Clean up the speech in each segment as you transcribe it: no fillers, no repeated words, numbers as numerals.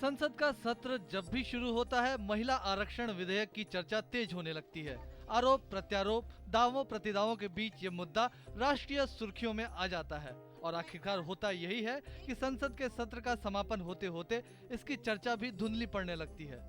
संसद का सत्र जब भी शुरू होता है, महिला आरक्षण विधेयक की चर्चा तेज होने लगती है। आरोप प्रत्यारोप, दावों प्रतिदावों के बीच ये मुद्दा राष्ट्रीय सुर्खियों में आ जाता है और आखिरकार होता यही है कि संसद के सत्र का समापन होते होते इसकी चर्चा भी धुंधली पड़ने लगती है।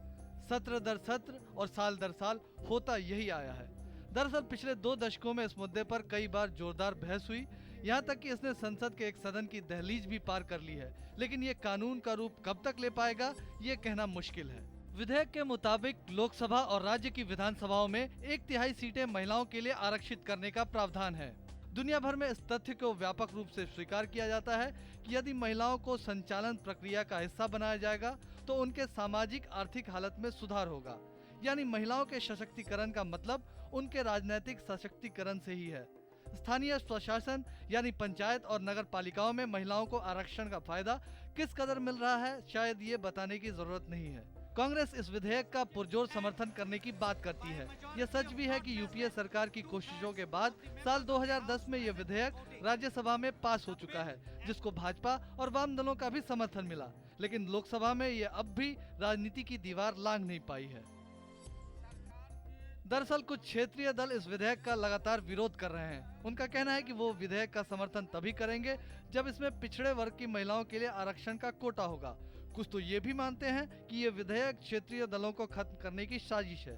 सत्र दर सत्र और साल दर साल होता यही आया है। दरअसल पिछले 2 दशकों में इस मुद्दे पर कई बार जोरदार बहस हुई, यहाँ तक कि इसने संसद के एक सदन की दहलीज भी पार कर ली है। लेकिन ये कानून का रूप कब तक ले पाएगा, ये कहना मुश्किल है। विधेयक के मुताबिक लोकसभा और राज्य की विधानसभाओं में 1/3 सीटें महिलाओं के लिए आरक्षित करने का प्रावधान है। दुनिया भर में इस तथ्य को व्यापक रूप से स्वीकार किया जाता है कि यदि महिलाओं को संचालन प्रक्रिया का हिस्सा बनाया जाएगा तो उनके सामाजिक आर्थिक हालत में सुधार होगा। यानी महिलाओं के सशक्तिकरण का मतलब उनके राजनीतिक सशक्तिकरण से ही है। स्थानीय स्वशासन यानी पंचायत और नगर पालिकाओं में महिलाओं को आरक्षण का फायदा किस कदर मिल रहा है, शायद ये बताने की जरूरत नहीं है। कांग्रेस इस विधेयक का पुरजोर समर्थन करने की बात करती है। यह सच भी है कि यूपीए सरकार की कोशिशों के बाद साल 2010 में यह विधेयक राज्यसभा में पास हो चुका है, जिसको भाजपा और वाम दलों का भी समर्थन मिला। लेकिन लोकसभा में यह अब भी राजनीति की दीवार लांघ नहीं पाई है। दरअसल कुछ क्षेत्रीय दल इस विधेयक का लगातार विरोध कर रहे हैं। उनका कहना है कि वो विधेयक का समर्थन तभी करेंगे जब इसमें पिछड़े वर्ग की महिलाओं के लिए आरक्षण का कोटा होगा। कुछ तो ये भी मानते हैं कि ये विधेयक क्षेत्रीय दलों को खत्म करने की साजिश है।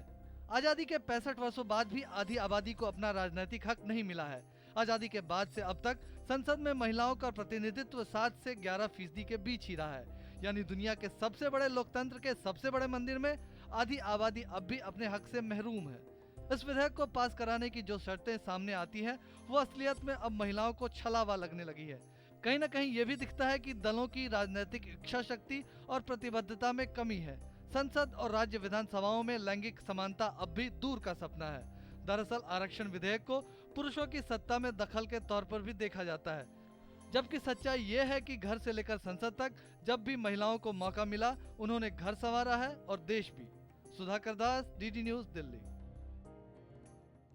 आजादी के 65 वर्षों बाद भी आधी आबादी को अपना राजनीतिक हक नहीं मिला है। आजादी के बाद से अब तक संसद में महिलाओं का प्रतिनिधित्व 7 से 11% के बीच ही रहा है। यानी दुनिया के सबसे बड़े लोकतंत्र के सबसे बड़े मंदिर में आधी आबादी अब भी अपने हक से महरूम है। इस विधेयक को पास कराने की जो शर्तें सामने आती हैं, वो असलियत में अब महिलाओं को छलावा लगने लगी है। कहीं न कहीं ये भी दिखता है कि दलों की राजनीतिक इच्छा शक्ति और प्रतिबद्धता में कमी है। संसद और राज्य विधानसभाओं में लैंगिक समानता अब भी दूर का सपना है। दरअसल आरक्षण विधेयक को पुरुषों की सत्ता में दखल के तौर पर भी देखा जाता है, जबकि सच्चाई ये है कि घर से लेकर संसद तक जब भी महिलाओं को मौका मिला, उन्होंने घर संवारा है और देश भी। सुधाकर दास, डीडी न्यूज़, दिल्ली।